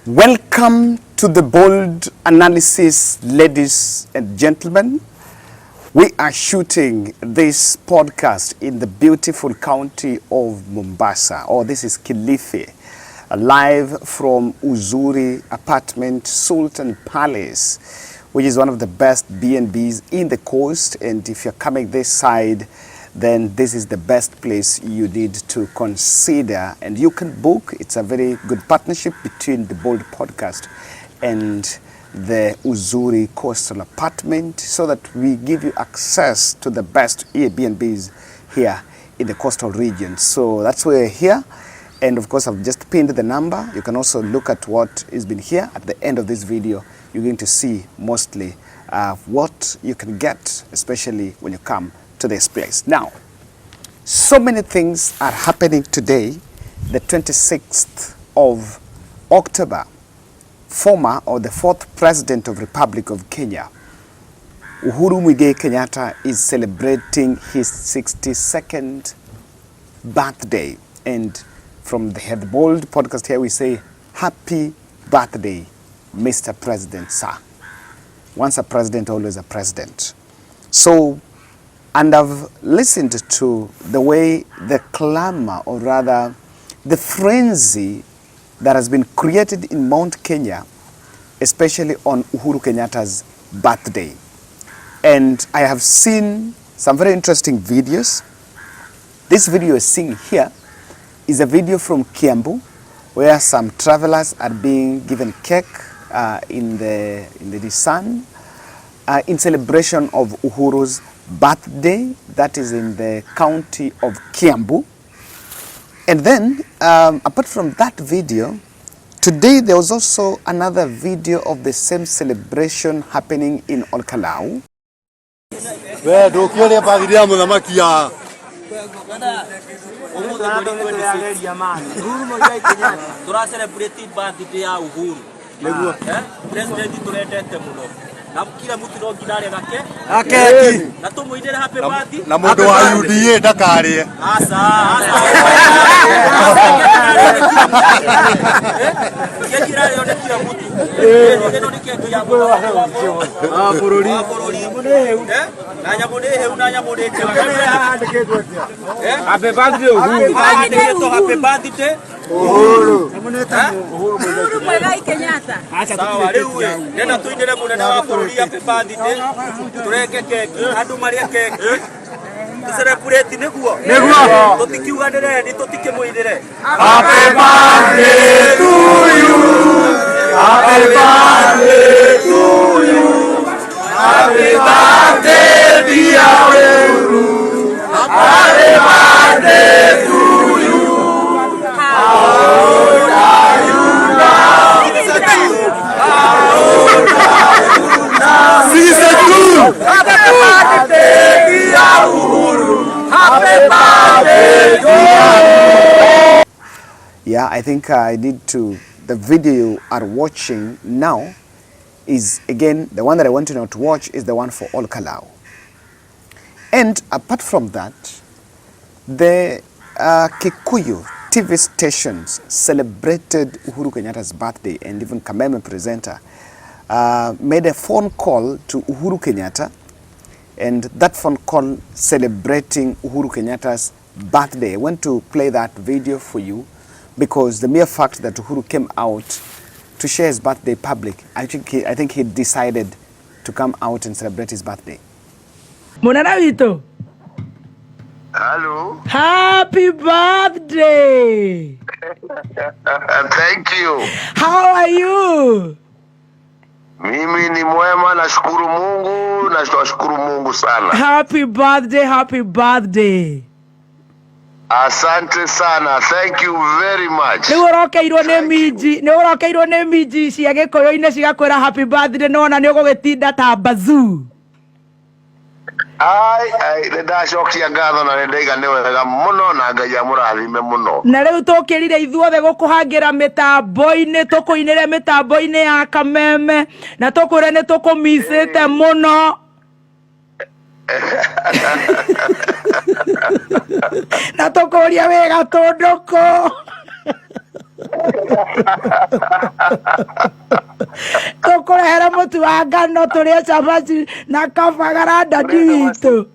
Welcome to the bold analysis, ladies and gentlemen. We are shooting this podcast in the beautiful county of Mombasa, or this is Kilifi, live from Uzuri Apartment Sultan Palace, which is one of the best B&Bs in the coast. And if you're coming this side, then this is the best place you need to consider, and you can book. It's a very good partnership between the Bold Podcast and the Uzuri Coastal Apartment, so that we give you access to the best Airbnbs here in the coastal region. So that's why we're here, and of course I've just pinned the number. You can also look at what has been here. At the end of this video, you're going to see mostly what you can get, especially when you come to this place. Now, so many things are happening today, the 26th of October. Former, or the fourth president of Republic of Kenya, Uhuru Kenyatta, is celebrating his 62nd birthday. And from the Head Bold podcast here, we say, happy birthday, Mr. President, sir. Once a president, always a president. So, and I've listened to the way the clamor, or rather the frenzy that has been created in Mount Kenya, especially on Uhuru Kenyatta's birthday. And I have seen some very interesting videos. This video you're seeing here is a video from Kiambu, where some travelers are being given cake in the sun in celebration of Uhuru's birthday. That is in the county of Kiambu. And then apart from that video, today there was also another video of the same celebration happening in Olkalau. Kila mtu ndo gidare gake na tumuidere happy birthday na mundu wa UDA ndakare asa gidare yone kila mtu ndio ndike ya bururi na nyamude happy birthday Uhuru happy birthday Uhuru Uhuru Kenyatta. Sawa leo nenda tuindire munene wa bururi happy birthday tureke keki andu maria keki celebrate niguo tutikiuga ndere tutike muindire happy birthday to you, happy birthday to you, happy birthday dear Uhuru, happy birthday to you. How old are you now? How old are you now? 62. Happy birthday, dear Uhuru. Happy birthday, dear Uhuru. Yeah, I think I need to, the video you are watching now is, again, the one that I want you to watch is the one for Olkalau. And apart from that, the Kikuyu TV stations celebrated Uhuru Kenyatta's birthday, and even Kameme presenter made a phone call to Uhuru Kenyatta, and that phone call celebrating Uhuru Kenyatta's birthday. I want to play that video for you because the mere fact that Uhuru came out to share his birthday public, I think he decided to come out and celebrate his birthday. Monanavito. Hello. Happy birthday. Thank you. How are you? Mimi ni mwema, nashukuru Mungu, nashukuru Mungu sana. Happy birthday, happy birthday. Asante sana. Thank you very much. Niurokeirwo ne miji cia Gikuyu-ini cigakwira happy birthday, nona ni ugugitinda ta bazoo. Ndacokia ngatho na ndaiga ni wega muno na Ngai amurathime muno. Na riu tukirire ithuothe gukuhangira mitambo-ini, tukuinire mitambo-ini ya Kameme, na tukwire ni tukumisite muno. Na tukuria wega tondoko. Tukurehera mutu wa ngano turie cabaci na kabagara ndandi witũ.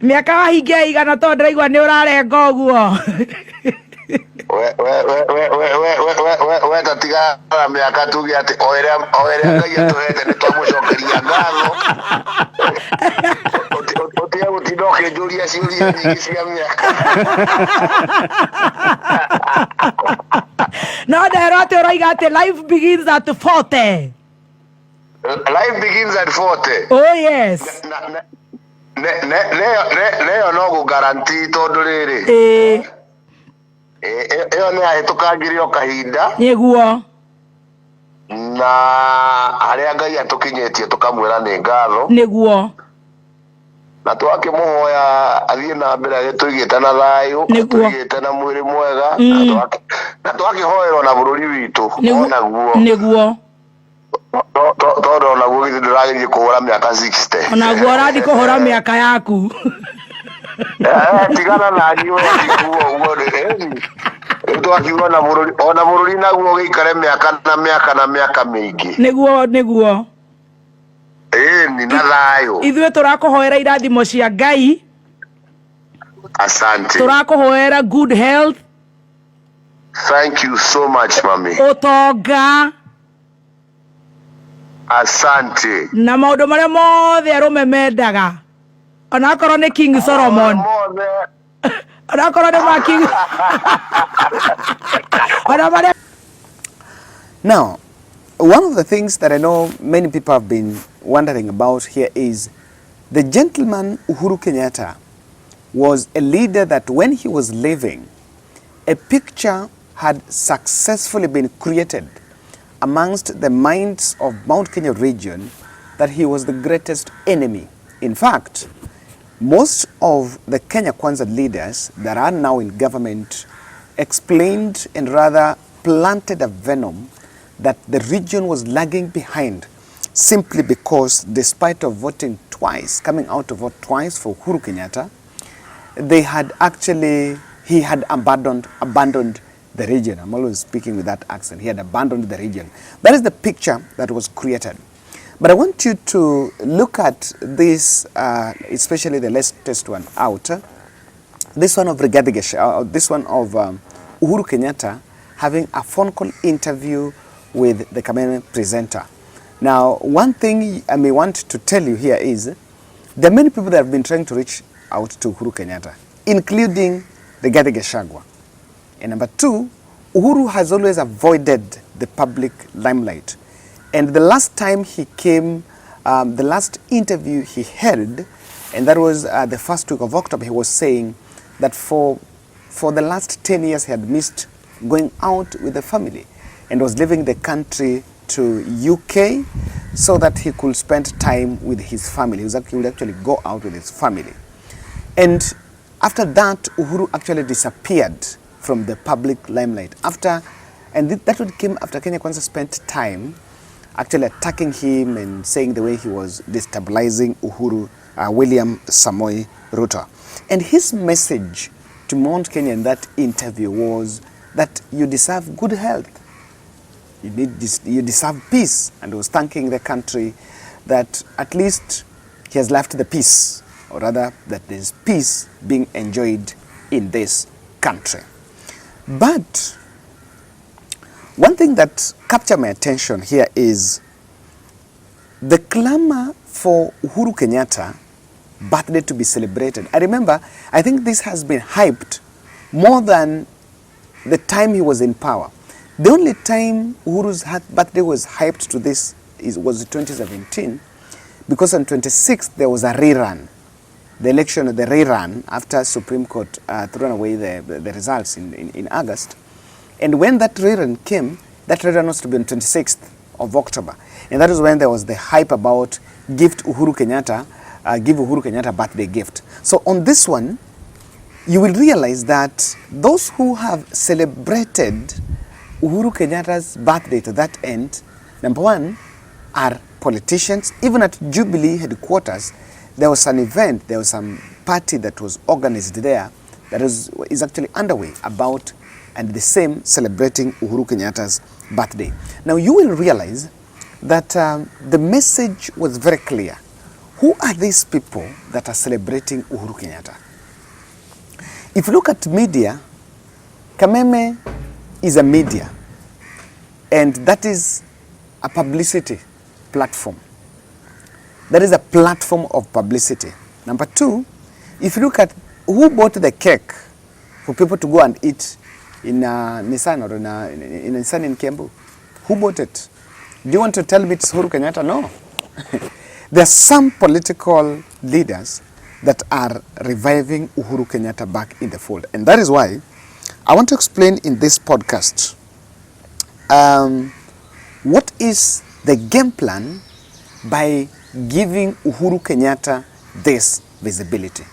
Mĩaka wahingia igana tondũ ndĩraigua nĩ ũrarenga ũguo. We tatigara mĩaka tuge atĩ o ĩrĩa Ngai atũhete nĩ twamũcokeria ngatho. Ũtige gũtinda ũkĩnjũria ciũria nyingĩ cia mĩaka. No nderwo atĩ ũroiga atĩ life begins at 40. Life begins at 40. Oh yes. Neyo no gũgaranti tondũ rĩrĩ. Ĩyo nĩ ahĩtũkangire o kahinda. Nĩguo. Na harĩa Ngai atũkinyĩtie tũkamwĩra nĩ ngatho. Nĩguo. Na twakĩmũhoya athiĩ na mbere agĩtũigĩte na thayũ, atũigĩte na mwĩrĩ mwega, na twakĩhoerwo na bũrũri witũ onaguo. Nĩguo. Tondũ onaguo githĩ ndũragĩthiĩ kũhũra mĩaka 60. Onaguo ũrathiĩ kũhũra mĩaka yaku. Tigana na niĩ ũguo ũguo rĩu twakiuga ona bũrũri naguo gĩikare mĩaka na mĩaka mĩingĩ. Nĩguo. Ni na thayũ. Ithuĩ tũrakũhoera irathimo cia Ngai. Asante. Tũrakũhoera good health. Thank you so much, mami. Ũtonga. Asante. Na maũndũ marĩa mothe arũme mendaga. Onakorwo nĩ King Solomon. Onakorwo nĩ ma King. Now, one of the things that I know many people have been wondering about here is the gentleman Uhuru Kenyatta was a leader that when he was living, a picture had successfully been created amongst the minds of Mount Kenya region that he was the greatest enemy. In fact, most of the Kenya Kwanza leaders that are now in government explained and rather planted a venom that the region was lagging behind simply because despite of voting twice, coming out to vote twice for Uhuru Kenyatta, he had abandoned the region. I'm always speaking with that accent. He had abandoned the region. That is the picture that was created. But I want you to look at this, especially the latest one out. This one of this one of Uhuru Kenyatta having a phone call interview with the Kenyan presenter. Now, one thing I may want to tell you here is there are many people that have been trying to reach out to Uhuru Kenyatta, including the Gachagua. And number two, Uhuru has always avoided the public limelight. And the last time he came, the last interview he held, and that was the first week of October, he was saying that for the last 10 years he had missed going out with the family and was leaving the country to UK so that he could spend time with his family. He would actually go out with his family. And after that, Uhuru actually disappeared from the public limelight. That would came after Kenya Kwanza spent time actually attacking him and saying the way he was destabilizing William Samoei Ruto. And his message to Mount Kenya in that interview was that you deserve good health. You deserve peace. And he was thanking the country that at least he has left the peace, or rather that there is peace being enjoyed in this country. But one thing that captured my attention here is the clamor for Uhuru Kenyatta birthday to be celebrated. I remember, I think this has been hyped more than the time he was in power. The only time Uhuru's birthday was hyped to this was 2017, because on 26th there was a rerun. The election of the rerun after Supreme Court threw away the results in August. And when that rerun came, that rerun was to be on 26th of October. And that is when there was the hype about give Uhuru Kenyatta a birthday gift. So on this one, you will realize that those who have celebrated Uhuru Kenyatta's birthday to that end, number one, are politicians. Even at Jubilee headquarters, there was an event, there was some party that was organized there that is actually underway about and the same celebrating Uhuru Kenyatta's birthday. Now you will realize that the message was very clear. Who are these people that are celebrating Uhuru Kenyatta? If you look at media, Kameme is a media, and that is a publicity platform. That is a platform of publicity. Number two, if you look at who bought the cake for people to go and eat in Nissan or in Nissan in Kiambu, who bought it? Do you want to tell me it's Uhuru Kenyatta? No. There are some political leaders that are reviving Uhuru Kenyatta back in the fold. And that is why I want to explain in this podcast what is the game plan by giving Uhuru Kenyatta this visibility.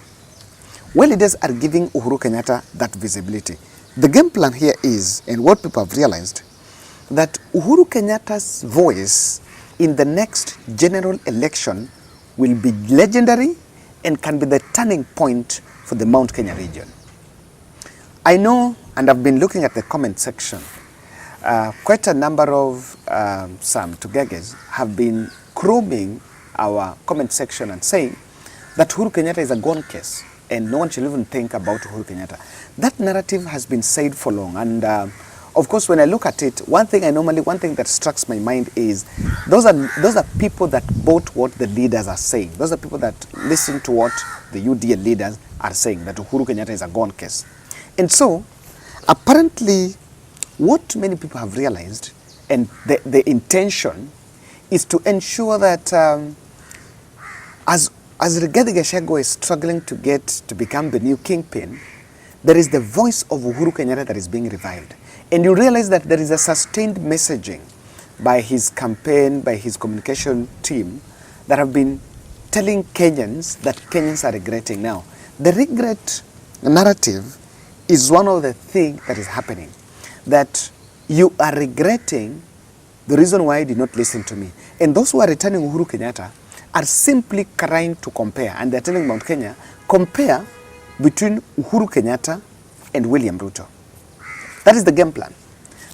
Well, leaders are giving Uhuru Kenyatta that visibility. The game plan here is, and what people have realized, that Uhuru Kenyatta's voice in the next general election will be legendary and can be the turning point for the Mount Kenya region. I know, and I've been looking at the comment section, quite a number of some Tugeges have been probing our comment section and saying that Uhuru Kenyatta is a gone case and no one should even think about Uhuru Kenyatta. That narrative has been said for long, and of course when I look at it, one thing that strikes my mind is those are people that bought what the leaders are saying. Those are people that listen to what the UDA leaders are saying, that Uhuru Kenyatta is a gone case. And so apparently what many people have realized, and the intention is to ensure that as Rigathi Gachagua is struggling to become the new kingpin, there is the voice of Uhuru Kenyatta that is being revived. And you realize that there is a sustained messaging by his campaign, by his communication team, that have been telling Kenyans that Kenyans are regretting now. The regret narrative is one of the things that is happening, that you are regretting the reason why you did not listen to me. And those who are returning Uhuru Kenyatta are simply trying to compare, and they're telling Mount Kenya, compare between Uhuru Kenyatta and William Ruto. That is the game plan,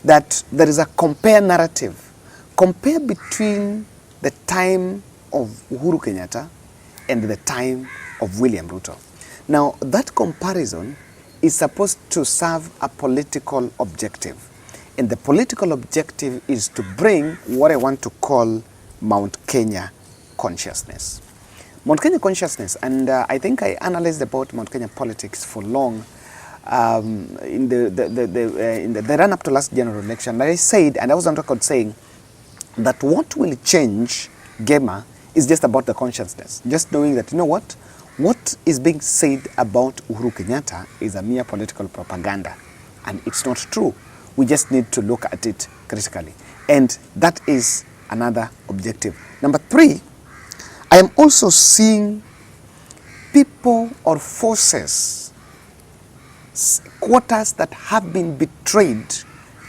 that there is a compare narrative. Compare between the time of Uhuru Kenyatta and the time of William Ruto. Now, that comparison is supposed to serve a political objective. And the political objective is to bring what I want to call Mount Kenya consciousness. Mount Kenya consciousnness, and I think I analyzed about Mount Kenya politics for long in the run-up to last general election. I said, and I was on record saying, that what will change Gema is just about the consciousness. Just knowing that, you know what is being said about Uhuru Kenyatta is a mere political propaganda. And it's not true. We just need to look at it critically. And that is another objective. Number three, I am also seeing people or forces, quarters that have been betrayed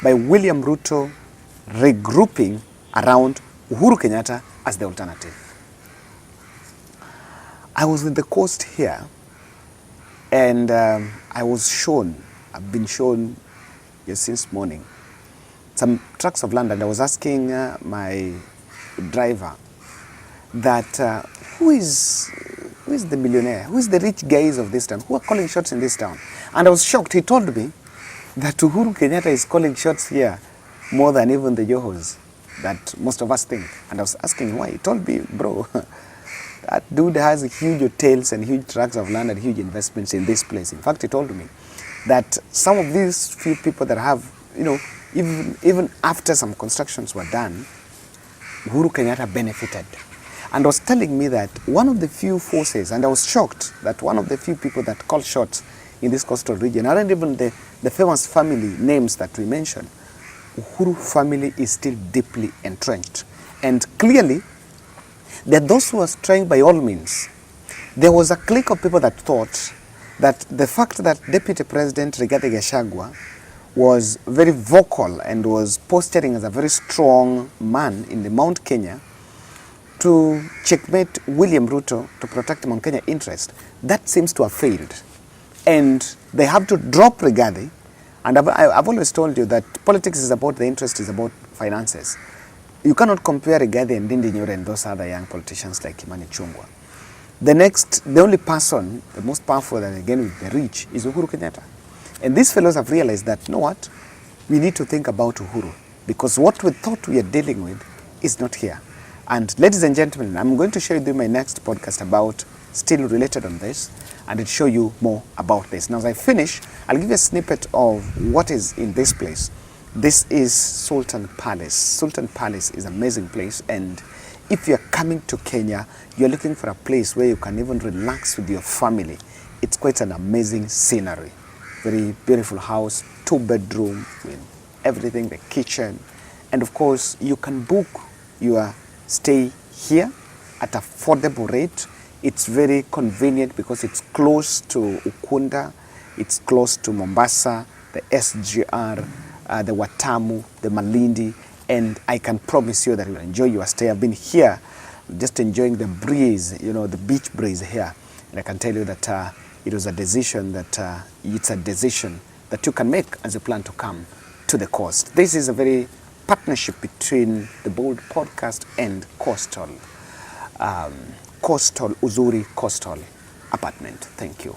by William Ruto regrouping around Uhuru Kenyatta as the alternative. I was in the coast here, and I've been shown since morning, some tracts of land, and I was asking my driver that who is the millionaire, who is the rich guys of this town, who are calling shots in this town? And I was shocked. He told me that Uhuru Kenyatta is calling shots here more than even the Johos that most of us think. And I was asking why. He told me, bro, that dude has huge hotels and huge tracts of land and huge investments in this place. In fact, he told me that some of these few people that have, even after some constructions were done, Uhuru Kenyatta benefited. And was telling me that one of the few forces, and I was shocked that one of the few people that call shots in this coastal region aren't even the famous family names that we mentioned. Uhuru family is still deeply entrenched. And clearly, there are those who are trying by all means. There was a clique of people that thought that the fact that Deputy President Rigathi Gachagua was very vocal and was posturing as a very strong man in the Mount Kenya to checkmate William Ruto to protect Mount Kenya interest, that seems to have failed. And they have to drop Rigathi And I've always told you that politics is about the interest, is about finances. You cannot compare Rigathi and Ndindi Nyoro and those other young politicians like Kimani Ichung'wah. The only person, the most powerful and again with the rich, is Uhuru Kenyatta. And these fellows have realized that, you know what, we need to think about Uhuru, because what we thought we are dealing with is not here. And ladies and gentlemen, I'm going to share with you my next podcast about, still related on this, and I'll show you more about this. Now as I finish, I'll give you a snippet of what is in this place. This is Sultan Palace. Sultan Palace is an amazing place, and if you're coming to Kenya, you're looking for a place where you can even relax with your family. It's quite an amazing scenery. Very beautiful house, 2-bedroom with everything, the kitchen. And of course, you can book your stay here at affordable rate. It's very convenient because it's close to Ukunda, it's close to Mombasa, the SGR, the Watamu, the Malindi, and I can promise you that you'll enjoy your stay. I've been here just enjoying the breeze, you know, the beach breeze here. And I can tell you that it was a decision that it's a decision that you can make as you plan to come to the coast. This is a very partnership between the Bold Podcast and Coastal Uzuri Coastal Apartment. Thank you.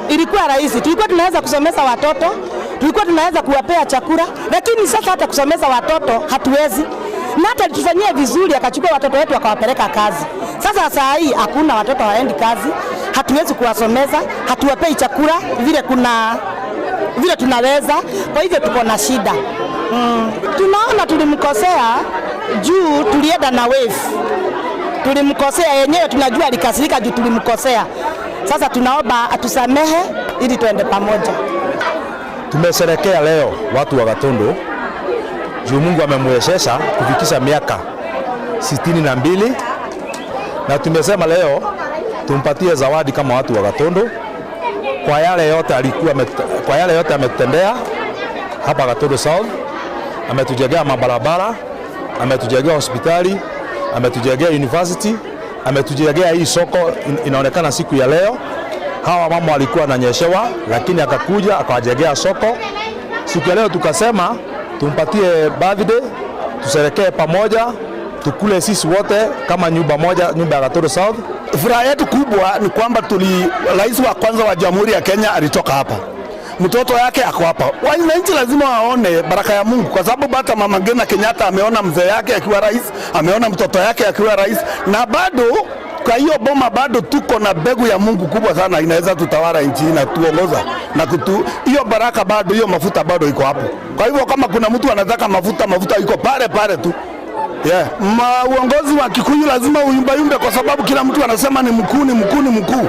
Ilikuwa rahisi, tulikuwa tunaweza kusomesha watoto, tulikuwa tunaweza kuwapea chakula, lakini sasa hata kusomesha watoto hatuwezi. Na hata tufanyie vizuri akachukua watoto wetu akawapeleka kazi. Sasa saa hii hakuna watoto waendi kazi, hatuwezi kuwasomeza, hatuwapei chakula vile tunaweza, kwa hivyo tuko na shida. Tunaona tulimkosea juu tulienda na wave. Tulimkosea yenyewe, tunajua alikasirika juu tulimkosea. Sasa tunaomba atusamehe ili tuende pamoja. Tumesherekea leo watu wa Gatundu juu Mungu amemwezesha kufikisha miaka 62, na tumesema leo tumpatie zawadi kama watu wa Gatundu kwa yale yote ametendea hapa Gatundu South. Ametujengea mabarabara, ametujengea hospitali, ametujengea university, ametujengea hii soko inaonekana siku ya leo. Hawa mama walikuwa wananyeshewa, lakini akakuja akawajengea soko. Siku ya leo tukasema tumpatie birthday, tusherekee pamoja, tukule sisi wote kama nyumba moja, nyumba ya Gatundu South. Furaha yetu kubwa ni kwamba rais wa kwanza wa Jamhuri ya Kenya alitoka hapa. Mtoto yake ako hapa. Wananchi lazima waone baraka ya Mungu, kwa sababu hata Mama Ngina Kenyatta ameona mzee yake akiwa rais, ameona mtoto yake akiwa rais, na bado kwa hiyo boma bado tuko na mbegu ya Mungu kubwa sana inaweza tutawala nchi na tuongoza na hiyo baraka bado, hiyo mafuta bado iko hapo. Kwa hivyo kama kuna mtu anataka mafuta iko pale tu. Yeah. Uongozi wa Kikuyu lazima uyumbe kwa sababu kila mtu anasema ni mkuu.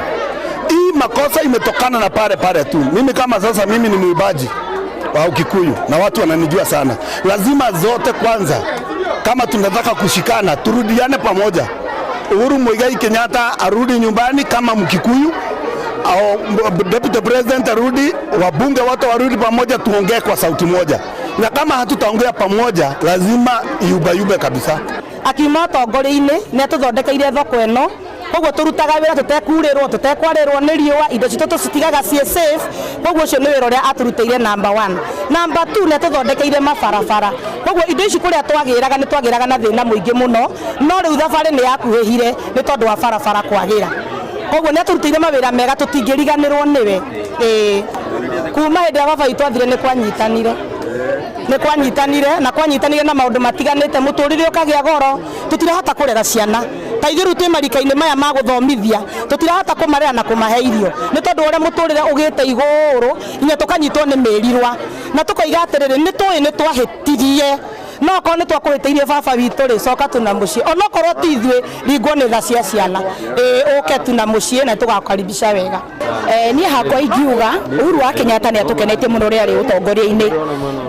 Hii makosa imetokana na pale tu. Mimi kama sasa mimi ni muibaji. wa Kikuyu na watu wananijua sana. Lazima zote kwanza, kama tunataka kushikana, turudiane pamoja. Uhuru Kenyatta arudi nyumbani kama Mkikuyu, au Deputy President arudi, wabunge wote warudi pamoja, tuongee kwa sauti moja. Na kama hatutaongea pamoja, lazima yube kabisa. Akiuma tongori-ini ni atuthondekeire thoko eno, koguo turutaga wira tutekurirwo tutekwarirwo ni riua, indo citu tucitigaga cie safe, koguo ucio ni wira uria aturutĩire number 1. Number 2 ni atuthondekeire mabarabara, koguo indo ici kuria twagiraga ni twagiraga na thina muingi muno, no riu thabari ni yakuhihire ni tondu wa barabara kwagira, koguo ni aturutĩire mawira mega tutingiriganirwo niwe. Kuma hindi ya baba itu athire ni kwanyitanire na maundu matiganite, muturire ukagia goro, tutirahota kurera ciana ta ithuĩ rĩu twĩ marika-inĩ maya ma gũthomithia, tutirahota kumarera na kumahe irio ni tondu uria muturire ugite iguru, inya tukanyitwo ni mĩrirwa na tukoiga atiriri ni twahĩtirie, no ko ni twakuhĩtĩirie baba witũ ri, coka tuna muciĩ, onokorwo ti ithuĩ ringwo nĩ tha cia ciana, uke tuna muciĩ na tugakaribisha wega. Niĩ hakwa ingiuga Uhuru wa Kenyatta ni atukenetie muno ria ri utongoria-inĩ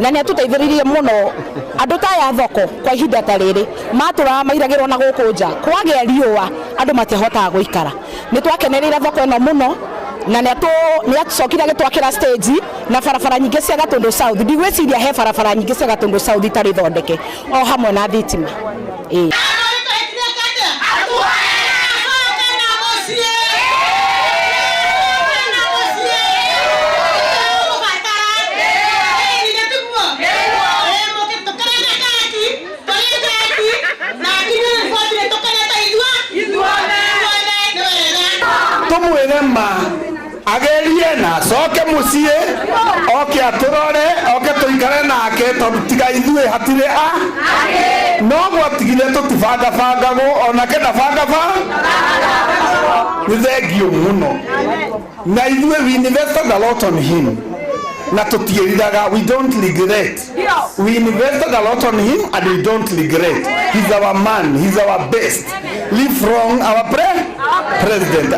na ni atuteithĩrĩirie muno andu ta ya thoko kwa ihinda ta rĩrĩ, matũraga mairagĩrwo na gũkũ nja, kwagĩa riũa andu matihotaga gũikara. Ni twakenereire thoko ĩno muno na ni atucokire agĩtwakĩra stage na barabara nyingĩ cia Gatundu South. Ndigwĩciria he barabara nyingĩ cia Gatundu South itarĩ thondeke, o hamwe na thitima. Tumwire ma agerie na coke muciĩ, oke aturore, oke tuikare nake, tondu tiga ithuĩ hatirĩ no gwatigire tutibangabangagwo, onake ndabangaba. Nĩ thengio muno, na ithuĩ we invested a lot on him na tutiĩriraga, we don't regret. We invested a lot on him and we don't regret. He's our man, he's our best. Live from our president.